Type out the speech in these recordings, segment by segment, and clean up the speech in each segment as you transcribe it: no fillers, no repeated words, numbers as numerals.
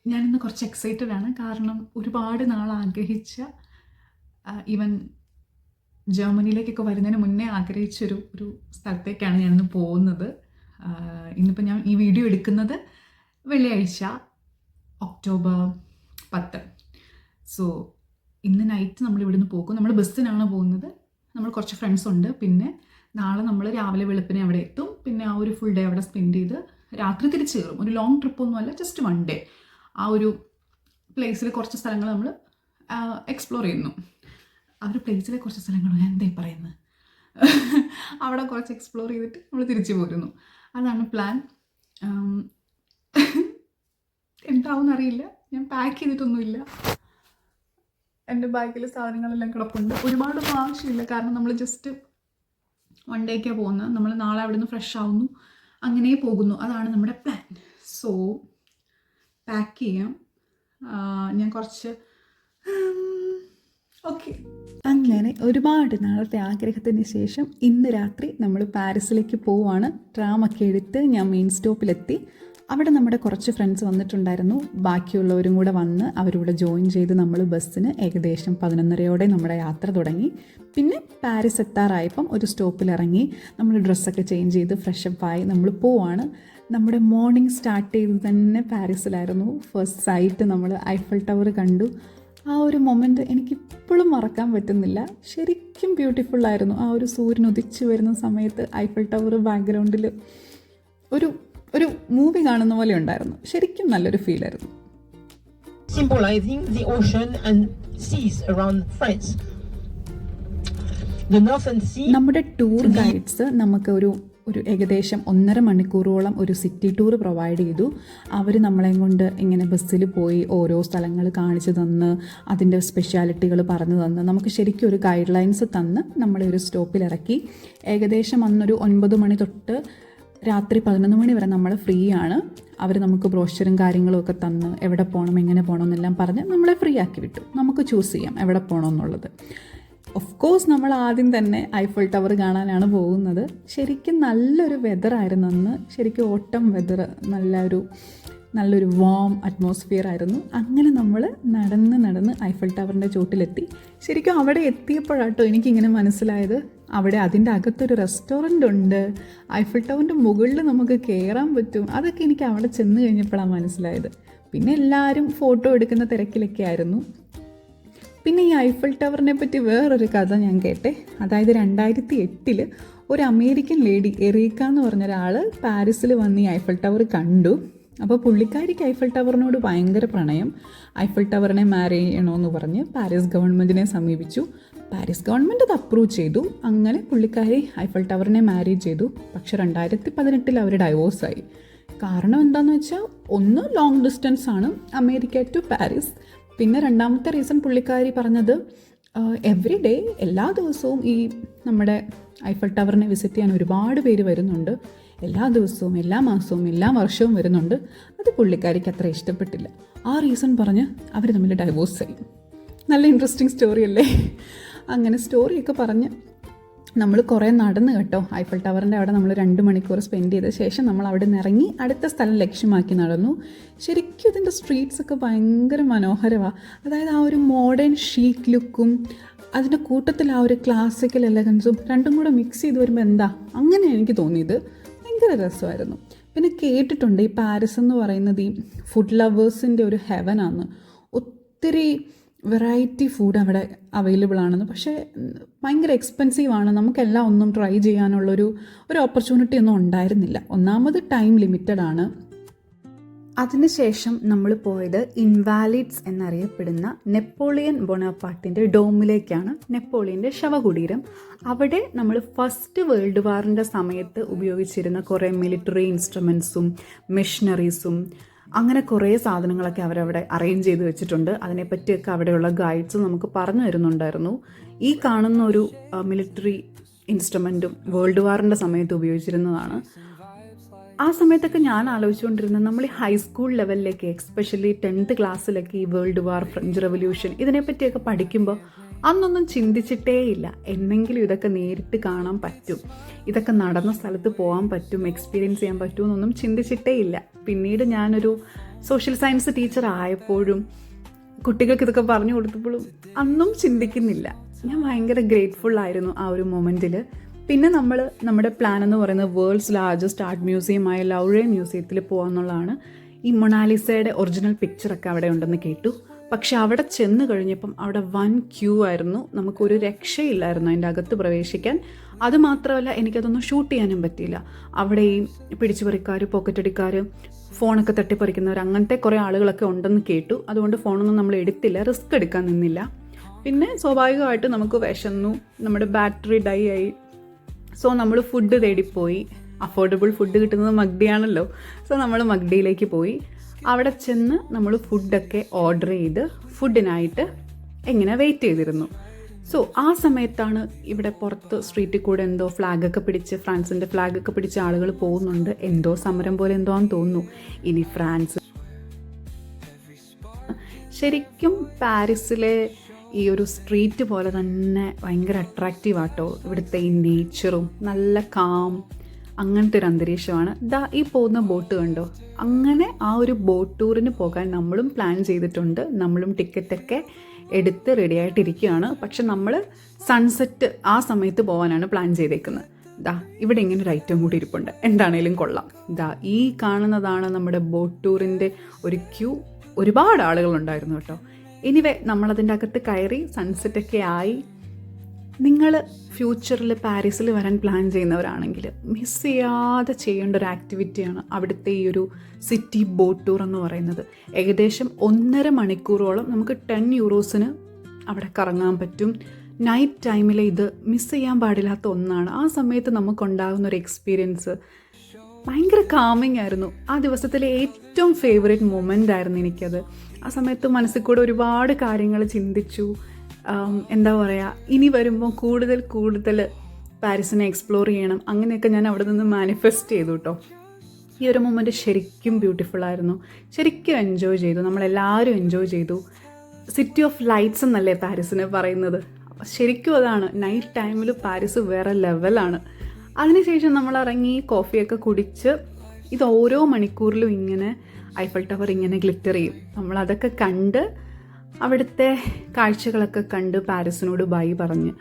ഞാനിന്ന് കുറച്ച് എക്സൈറ്റഡ് ആണ്. കാരണം ഒരുപാട് നാൾ ആഗ്രഹിച്ച, ഈവൻ ജർമ്മനിയിലേക്കൊക്കെ വരുന്നതിന് മുന്നേ ആഗ്രഹിച്ചൊരു സ്ഥലത്തേക്കാണ് ഞാനിന്ന് പോകുന്നത്. ഇന്നിപ്പോൾ ഞാൻ ഈ വീഡിയോ എടുക്കുന്നത് വെള്ളിയാഴ്ച ഒക്ടോബർ 10. സോ ഇന്ന് നൈറ്റ് നമ്മൾ ഇവിടുന്ന് പോകും. നമ്മൾ ബസ്സിനാണ് പോകുന്നത്. നമ്മൾ കുറച്ച് ഫ്രണ്ട്സ് ഉണ്ട്. പിന്നെ നാളെ നമ്മൾ രാവിലെ വെളുപ്പിനെ അവിടെ എത്തും. പിന്നെ ആ ഒരു ഫുൾ ഡേ അവിടെ സ്പെൻഡ് ചെയ്ത് രാത്രി തിരിച്ചു കയറും. ഒരു ലോങ് ട്രിപ്പൊന്നുമല്ല, ജസ്റ്റ് 1 ഡേ ആ ഒരു പ്ലേസിൽ കുറച്ച് സ്ഥലങ്ങൾ നമ്മൾ എക്സ്പ്ലോർ ചെയ്യുന്നു. ആ ഒരു പ്ലേസിലെ കുറച്ച് സ്ഥലങ്ങൾ ഞാൻ എന്തായി പറയുന്നത്, അവിടെ കുറച്ച് എക്സ്പ്ലോർ ചെയ്തിട്ട് നമ്മൾ തിരിച്ചു പോരുന്നു. അതാണ് പ്ലാൻ. എന്താവും അറിയില്ല. ഞാൻ പാക്ക് ചെയ്തിട്ടൊന്നുമില്ല. എൻ്റെ ബാഗിൽ സാധനങ്ങളെല്ലാം കിടപ്പുണ്ട്. ഒരുപാടൊന്നും ആവശ്യമില്ല, കാരണം നമ്മൾ ജസ്റ്റ് 1 ഡേക്കാണ് പോകുന്നത്. നമ്മൾ നാളെ അവിടെ നിന്ന് ഫ്രഷ് ആവുന്നു, അങ്ങനെ പോകുന്നു. അതാണ് നമ്മുടെ പ്ലാൻ. സോ പാക്ക് ചെയ്യാം. ഞാൻ കുറച്ച് ഓക്കെ. അങ്ങനെ ഒരുപാട് നാളത്തെ ആഗ്രഹത്തിന് ശേഷം ഇന്ന് രാത്രി നമ്മൾ പാരീസിലേക്ക് പോവുകയാണ്. ട്രാമൊക്കെ എടുത്ത് ഞാൻ മെയിൻ സ്റ്റോപ്പിലെത്തി. അവിടെ നമ്മുടെ കുറച്ച് ഫ്രണ്ട്സ് വന്നിട്ടുണ്ടായിരുന്നു. ബാക്കിയുള്ളവരും കൂടെ വന്ന് അവരൂടെ ജോയിൻ ചെയ്ത് നമ്മൾ ബസ്സിന് ഏകദേശം 11:30 നമ്മുടെ യാത്ര തുടങ്ങി. പിന്നെ പാരീസ് എത്താറായപ്പം ഒരു സ്റ്റോപ്പിലിറങ്ങി നമ്മൾ ഡ്രസ്സൊക്കെ ചേഞ്ച് ചെയ്ത് ഫ്രഷപ്പായി നമ്മൾ പോവാണ്. നമ്മുടെ മോർണിംഗ് സ്റ്റാർട്ട് ചെയ്ത് തന്നെ പാരീസിലായിരുന്നു. ഫസ്റ്റ് സൈറ്റ് നമ്മൾ ഐഫൽ ടവർ കണ്ടു. ആ ഒരു മൊമെൻ്റ് എനിക്കിപ്പോഴും മറക്കാൻ പറ്റുന്നില്ല. ശരിക്കും ബ്യൂട്ടിഫുള്ളായിരുന്നു. ആ ഒരു സൂര്യൻ ഉദിച്ചു വരുന്ന സമയത്ത് ഐഫൽ ടവർ ബാക്ക്ഗ്രൗണ്ടിൽ ഒരു മൂവി കാണുന്ന പോലെ ഉണ്ടായിരുന്നു. ശരിക്കും നല്ലൊരു ഫീലായിരുന്നു. Symbolizing the ocean and seas around France. The Northern Sea. നമ്മുടെ ടൂർ ഗൈഡ്സ് നമുക്ക് ഒരു ഏകദേശം 1.5 മണിക്കൂറോളം ഒരു സിറ്റി ടൂർ പ്രൊവൈഡ് ചെയ്തു. അവർ നമ്മളെയും കൊണ്ട് ഇങ്ങനെ ബസ്സിൽ പോയി ഓരോ സ്ഥലങ്ങൾ കാണിച്ചു തന്ന് അതിൻ്റെ സ്പെഷ്യാലിറ്റികൾ പറഞ്ഞു തന്ന് നമുക്ക് ശരിക്കും ഒരു ഗൈഡ് ലൈൻസ് തന്ന് നമ്മളെ ഒരു സ്റ്റോപ്പിലിറക്കി. ഏകദേശം അന്നൊരു 9 മണി തൊട്ട് രാത്രി 11 മണി വരെ നമ്മൾ ഫ്രീ ആണ്. അവർ നമുക്ക് ബ്രോഷറും കാര്യങ്ങളും ഒക്കെ തന്ന് എവിടെ പോകണം എങ്ങനെ പോകണം എന്നെല്ലാം പറഞ്ഞ് നമ്മളെ ഫ്രീ ആക്കി വിട്ടു. നമുക്ക് ചൂസ് ചെയ്യാം എവിടെ പോകണം എന്നുള്ളത്. ഓഫ് കോഴ്സ് നമ്മൾ ആദ്യം തന്നെ ഐഫൽ ടവർ കാണാനാണ് പോകുന്നത്. ശരിക്കും നല്ലൊരു വെതറായിരുന്നു അന്ന്. ശരിക്കും ഓട്ടം വെതർ, നല്ലൊരു വാം അറ്റ്മോസ്ഫിയർ ആയിരുന്നു. അങ്ങനെ നമ്മൾ നടന്ന് ഐഫൽ ടവറിൻ്റെ ചോട്ടിലെത്തി. ശരിക്കും അവിടെ എത്തിയപ്പോഴാട്ടോ എനിക്കിങ്ങനെ മനസ്സിലായത്, അവിടെ അതിൻ്റെ അകത്തൊരു റെസ്റ്റോറൻ്റ് ഉണ്ട്, ഐഫൽ ടവറിൻ്റെ മുകളിൽ നമുക്ക് കയറാൻ പറ്റും. അതൊക്കെ എനിക്ക് അവിടെ ചെന്ന് കഴിഞ്ഞപ്പോഴാണ് മനസ്സിലായത്. പിന്നെ എല്ലാവരും ഫോട്ടോ എടുക്കുന്ന തിരക്കിലൊക്കെ ആയിരുന്നു. പിന്നെ ഈ ഐഫൽ ടവറിനെ പറ്റി വേറൊരു കഥ ഞാൻ കേട്ടെ. അതായത് 2008 ഒരു അമേരിക്കൻ ലേഡി എറീക്ക എന്ന് പറഞ്ഞ ഒരാൾ പാരീസിൽ വന്ന് ഈ ഐഫൽ ടവർ കണ്ടു. അപ്പോൾ പുള്ളിക്കാരിക്ക് ഐഫൽ ടവറിനോട് ഭയങ്കര പ്രണയം. ഐഫൽ ടവറിനെ മാരി ചെയ്യണമെന്ന് പറഞ്ഞ് പാരീസ് ഗവൺമെൻറ്റിനെ സമീപിച്ചു. പാരീസ് ഗവൺമെൻറ് അത് അപ്രൂവ് ചെയ്തു. അങ്ങനെ പുള്ളിക്കാരി ഐഫൽ ടവറിനെ മാരേജ് ചെയ്തു. പക്ഷെ 2018 അവർ ഡൈവോഴ്സായി. കാരണം എന്താണെന്ന് വെച്ചാൽ, ഒന്ന് ലോങ് ഡിസ്റ്റൻസ് ആണ്, അമേരിക്ക ടു പാരീസ്. പിന്നെ രണ്ടാമത്തെ റീസൺ പുള്ളിക്കാരി പറഞ്ഞത്, എവറി ഡേ എല്ലാ ദിവസവും ഈ നമ്മുടെ ഐഫൽ ടവറിനെ വിസിറ്റ് ചെയ്യാൻ ഒരുപാട് പേര് വരുന്നുണ്ട്. എല്ലാ ദിവസവും, എല്ലാ മാസവും, എല്ലാ വർഷവും വരുന്നുണ്ട്. അത് പുള്ളിക്കാരിക്ക് അത്ര ഇഷ്ടപ്പെട്ടില്ല. ആ റീസൺ പറഞ്ഞ് അവർ തമ്മിൽ ഡൈവോഴ്സായി. നല്ല ഇൻട്രസ്റ്റിംഗ് സ്റ്റോറി അല്ലേ? അങ്ങനെ സ്റ്റോറിയൊക്കെ പറഞ്ഞ് നമ്മൾ കുറേ നടന്ന് കേട്ടോ. ഐഫൽ ടവറിൻ്റെ അവിടെ നമ്മൾ 2 മണിക്കൂർ സ്പെൻഡ് ചെയ്ത ശേഷം നമ്മൾ അവിടെ നിന്ന് ഇറങ്ങി അടുത്ത സ്ഥലം ലക്ഷ്യമാക്കി നടന്നു. ശരിക്കും ഇതിൻ്റെ സ്ട്രീറ്റ്സൊക്കെ ഭയങ്കര മനോഹരമാണ്. അതായത് ആ ഒരു മോഡേൺ ഷീക്ക് ലുക്കും അതിൻ്റെ കൂട്ടത്തിൽ ആ ഒരു ക്ലാസിക്കൽ എലഗൻസും രണ്ടും കൂടെ മിക്സ് ചെയ്ത് വരുമ്പോൾ എന്താ അങ്ങനെ എനിക്ക് തോന്നിയത്. ഭയങ്കര രസമായിരുന്നു. പിന്നെ കേട്ടിട്ടുണ്ട് ഈ പാരീസ് എന്ന് പറയുന്നത് ഈ ഫുഡ് ലവേഴ്സിൻ്റെ ഒരു ഹെവനാണ്. ഒത്തിരി വെറൈറ്റി ഫുഡ് അവിടെ അവൈലബിൾ ആണെന്ന്. പക്ഷേ ഭയങ്കര എക്സ്പെൻസീവാണ്. നമുക്കെല്ലാം ഒന്നും ട്രൈ ചെയ്യാനുള്ളൊരു ഓപ്പർച്യൂണിറ്റി ഒന്നും ഉണ്ടായിരുന്നില്ല. ഒന്നാമത് ടൈം ലിമിറ്റഡ് ആണ്. അതിനുശേഷം നമ്മൾ പോയത് ഇൻവാലിഡ്സ് എന്നറിയപ്പെടുന്ന നെപ്പോളിയൻ ബൊണപ്പാർട്ടിൻ്റെ ഡോമിലേക്കാണ്. നെപ്പോളിയൻ്റെ ശവകുടീരം. അവിടെ നമ്മൾ ഫസ്റ്റ് വേൾഡ് വാറിൻ്റെ സമയത്ത് ഉപയോഗിച്ചിരുന്ന കുറേ മിലിറ്ററി ഇൻസ്ട്രുമെൻസും മെഷീനറീസും അങ്ങനെ കുറേ സാധനങ്ങളൊക്കെ അവരവിടെ അറേഞ്ച് ചെയ്ത് വെച്ചിട്ടുണ്ട്. അതിനെപ്പറ്റിയൊക്കെ അവിടെയുള്ള ഗൈഡ്സ് നമുക്ക് പറഞ്ഞു തരുന്നുണ്ടായിരുന്നു. ഈ കാണുന്ന ഒരു മിലിറ്ററി ഇൻസ്ട്രുമെൻറ്റും വേൾഡ് വാറിൻ്റെ സമയത്ത് ഉപയോഗിച്ചിരുന്നതാണ്. ആ സമയത്തൊക്കെ ഞാൻ ആലോചിച്ചുകൊണ്ടിരുന്നത്, നമ്മൾ ഈ ഹൈസ്കൂൾ ലെവലിലേക്ക്, എസ്പെഷ്യലി 10th ക്ലാസ്സിലൊക്കെ ഈ വേൾഡ് വാർ, ഫ്രഞ്ച് റെവല്യൂഷൻ ഇതിനെപ്പറ്റിയൊക്കെ പഠിക്കുമ്പോൾ അന്നൊന്നും ചിന്തിച്ചിട്ടേ ഇല്ല എന്നെങ്കിലും ഇതൊക്കെ നേരിട്ട് കാണാൻ പറ്റും, ഇതൊക്കെ നടന്ന സ്ഥലത്ത് പോകാൻ പറ്റും, എക്സ്പീരിയൻസ് ചെയ്യാൻ പറ്റുമെന്നൊന്നും ചിന്തിച്ചിട്ടേ ഇല്ല. പിന്നീട് ഞാനൊരു സോഷ്യൽ സയൻസ് ടീച്ചർ ആയപ്പോഴും കുട്ടികൾക്ക് ഇതൊക്കെ പറഞ്ഞു കൊടുത്തപ്പോഴും അന്നും ചിന്തിക്കുന്നില്ല. ഞാൻ ഭയങ്കര ഗ്രേറ്റ്ഫുൾ ആയിരുന്നു ആ ഒരു മൊമെൻറ്റിൽ. പിന്നെ നമ്മുടെ പ്ലാൻ എന്ന് പറയുന്നത് വേൾഡ്സ് ലാർജസ്റ്റ് ആർട്ട് മ്യൂസിയമായ ലൗറെ മ്യൂസിയത്തിൽ പോകാമെന്നുള്ളതാണ്. ഈ മൊണാലിസയുടെ ഒറിജിനൽ പിക്ചറൊക്കെ അവിടെ ഉണ്ടെന്ന് കേട്ടു. പക്ഷെ അവിടെ ചെന്ന് കഴിഞ്ഞപ്പം അവിടെ വൻ ക്യൂ ആയിരുന്നു, നമുക്കൊരു രക്ഷയില്ലായിരുന്നു അതിൻ്റെ അകത്ത് പ്രവേശിക്കാൻ. അതുമാത്രമല്ല എനിക്കതൊന്നും ഷൂട്ട് ചെയ്യാനും പറ്റിയില്ല. അവിടെ ഈ പിടിച്ചുപറിക്കാർ, പോക്കറ്റടിക്കാർ, ഫോണൊക്കെ തട്ടിപ്പറിക്കുന്നവർ, അങ്ങനത്തെ കുറേ ആളുകളൊക്കെ ഉണ്ടെന്ന് കേട്ടു. അതുകൊണ്ട് ഫോണൊന്നും നമ്മൾ എടുത്തില്ല, റിസ്ക് എടുക്കാൻ നിന്നില്ല. പിന്നെ സ്വാഭാവികമായിട്ട് നമുക്ക് വിശന്നു, നമ്മുടെ ബാറ്ററി ഡൈ ആയി. സോ നമ്മൾ ഫുഡ് തേടിപ്പോയി. അഫോർഡബിൾ ഫുഡ് കിട്ടുന്നത് മഗ്ഡിയാണല്ലോ. സോ നമ്മൾ മഗ്ഡിയിലേക്ക് പോയി. അവിടെ ചെന്ന് നമ്മൾ ഫുഡൊക്കെ ഓർഡർ ചെയ്ത് ഫുഡിനായിട്ട് ഇങ്ങനെ വെയിറ്റ് ചെയ്തിരുന്നു. സോ ആ സമയത്താണ് ഇവിടെ പുറത്ത് സ്ട്രീറ്റിൽ കൂടെ എന്തോ ഫ്ലാഗൊക്കെ പിടിച്ച്, ഫ്രാൻസിൻ്റെ ഫ്ലാഗൊക്കെ പിടിച്ച് ആളുകൾ പോകുന്നുണ്ട്. എന്തോ സമരം പോലെ എന്തോ ആണെന്ന് തോന്നുന്നു. ഇനി ഫ്രാൻസ് ശരിക്കും പാരീസിലെ ഈ ഒരു സ്ട്രീറ്റ് പോലെ തന്നെ ഭയങ്കര അട്രാക്റ്റീവ് ആട്ടോ. ഇവിടുത്തെ ഈ നേച്ചറും നല്ല കാം, അങ്ങനത്തെ ഒരു അന്തരീക്ഷമാണ്. ഈ പോകുന്ന ബോട്ട് കണ്ടോ, അങ്ങനെ ആ ഒരു ബോട്ട് ടൂറിന് പോകാൻ നമ്മളും പ്ലാൻ ചെയ്തിട്ടുണ്ട്. നമ്മളും ടിക്കറ്റൊക്കെ എടുത്ത് റെഡിയായിട്ടിരിക്കുകയാണ്. പക്ഷെ നമ്മൾ സൺസെറ്റ് ആ സമയത്ത് പോകാനാണ് പ്ലാൻ ചെയ്തേക്കുന്നത്. ഇവിടെ ഇങ്ങനെ ഒരു ഐറ്റം കൂടി ഇരിപ്പുണ്ട്, എന്താണേലും കൊള്ളാം. ഈ കാണുന്നതാണ് നമ്മുടെ ബോട്ട് ടൂറിൻ്റെ ഒരു ക്യൂ. ഒരുപാട് ആളുകളുണ്ടായിരുന്നു കേട്ടോ. എനിവേ നമ്മളതിൻ്റെ അകത്ത് കയറി സൺസെറ്റൊക്കെ ആയി. നിങ്ങൾ ഫ്യൂച്ചറിൽ പാരീസിൽ വരാൻ പ്ലാൻ ചെയ്യുന്നവരാണെങ്കിൽ മിസ് ചെയ്യാതെ ചെയ്യേണ്ട ഒരു ആക്ടിവിറ്റിയാണ് അവിടുത്തെ ഈ ഒരു സിറ്റി ബോട്ട് ടൂർ എന്ന് പറയുന്നത്. ഏകദേശം 1.5 മണിക്കൂറോളം നമുക്ക് 10 യൂറോസിന് അവിടെ കറങ്ങാൻ പറ്റും. നൈറ്റ് ടൈമിൽ ഇത് മിസ് ചെയ്യാൻ പാടില്ലാത്ത ഒന്നാണ്. ആ സമയത്ത് നമുക്കുണ്ടാകുന്ന ഒരു എക്സ്പീരിയൻസ് ഭയങ്കര കാമിങ് ആയിരുന്നു. ആ ദിവസത്തിലെ ഏറ്റവും ഫേവറേറ്റ് മൊമെൻ്റ് ആയിരുന്നു എനിക്കത്. ആ സമയത്ത് മനസ്സിൽ കൂടെ ഒരുപാട് കാര്യങ്ങൾ ചിന്തിച്ചു. എന്താ പറയുക, ഇനി വരുമ്പോൾ കൂടുതൽ പാരീസിനെ എക്സ്പ്ലോർ ചെയ്യണം, അങ്ങനെയൊക്കെ ഞാൻ അവിടെ നിന്ന് മാനിഫെസ്റ്റ് ചെയ്തു കേട്ടോ. ഈ ഒരു മൊമെൻ്റ് ശരിക്കും ബ്യൂട്ടിഫുള്ളായിരുന്നു. ശരിക്കും എൻജോയ് ചെയ്തു, നമ്മളെല്ലാവരും എൻജോയ് ചെയ്തു. സിറ്റി ഓഫ് ലൈറ്റ്സ് എന്നല്ലേ പാരീസിനെ പറയുന്നത്. ശരിക്കും അതാണ്. നൈറ്റ് ടൈമിൽ പാരീസ് വേറെ ലെവലാണ്. അതിനുശേഷം നമ്മൾ ഇറങ്ങി കോഫിയൊക്കെ കുടിച്ച്, ഇത് ഓരോ മണിക്കൂറിലും ഇങ്ങനെ ഐഫൽ ടവർ ഇങ്ങനെ ഗ്ലിറ്റർ ചെയ്യും. നമ്മളതൊക്കെ കണ്ട് അവിടുത്തെ കാഴ്ചകളൊക്കെ കണ്ട് പാരീസിനോട് ബൈ പറഞ്ഞ്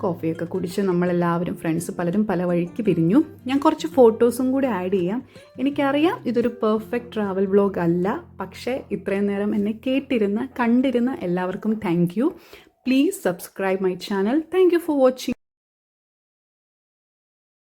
കോഫിയൊക്കെ കുടിച്ച് നമ്മളെല്ലാവരും ഫ്രണ്ട്സ് പലരും പല വഴിക്ക് പിരിഞ്ഞു. ഞാൻ കുറച്ച് ഫോട്ടോസും കൂടി ആഡ് ചെയ്യാം. എനിക്കറിയാം ഇതൊരു പെർഫെക്റ്റ് ട്രാവൽ വ്ലോഗ് അല്ല, പക്ഷേ ഇത്രയും നേരം എന്നെ കണ്ടിരുന്ന എല്ലാവർക്കും thank you. Please subscribe my channel. Thank you for watching.